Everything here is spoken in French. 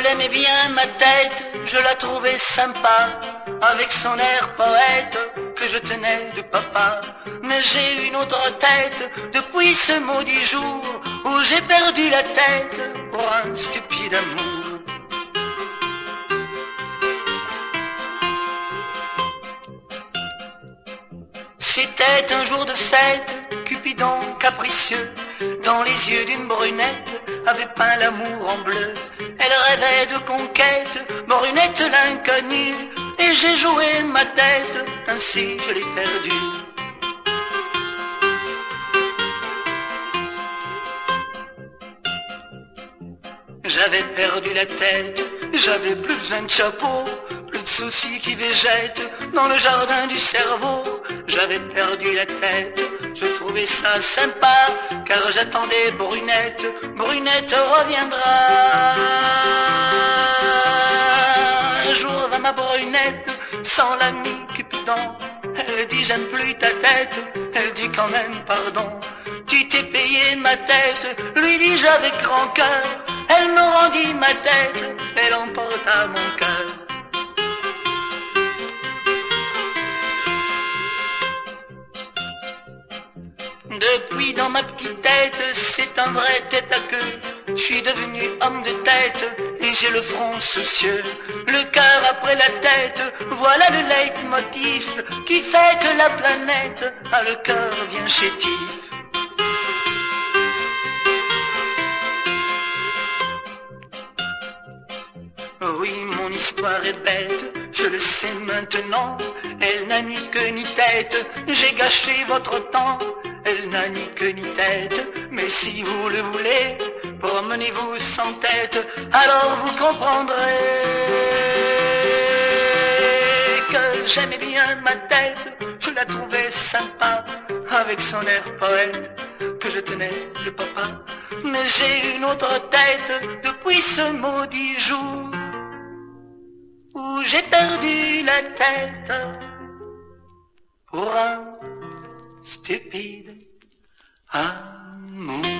l'aimais bien ma tête, je la trouvais sympa, avec son air poète que je tenais de papa. Mais j'ai une autre tête depuis ce maudit jour où j'ai perdu la tête pour un stupide amour. C'était un jour de fête, Cupidon capricieux, dans les yeux d'une brunette, avait peint l'amour en bleu. Elle rêvait de conquête, brunette l'inconnue, et j'ai joué ma tête, ainsi je l'ai perdue. J'avais perdu la tête, j'avais plus besoin de chapeau, plus de soucis qui végètent dans le jardin du cerveau. J'avais perdu la tête, je trouvais ça sympa, car j'attendais Brunette, Brunette reviendra. Un jour va ma Brunette, sans l'ami Cupidon, elle dit j'aime plus ta tête, elle dit quand même pardon. Tu t'es payé ma tête, lui dis-je avec grand cœur, elle me rendit ma tête, elle emporta mon cœur. Depuis dans ma petite tête, c'est un vrai tête à queue. Je suis devenu homme de tête et j'ai le front soucieux. Le cœur après la tête, voilà le leitmotiv qui fait que la planète a le cœur bien chétif. Oui, mon histoire est bête, je le sais maintenant. Elle n'a ni queue ni tête, j'ai gâché votre temps. Elle n'a ni queue ni tête, mais si vous le voulez, promenez-vous sans tête, alors vous comprendrez que j'aimais bien ma tête, je la trouvais sympa, avec son air poète que je tenais de papa. Mais j'ai une autre tête depuis ce maudit jour où j'ai perdu la tête pour un stupide amour.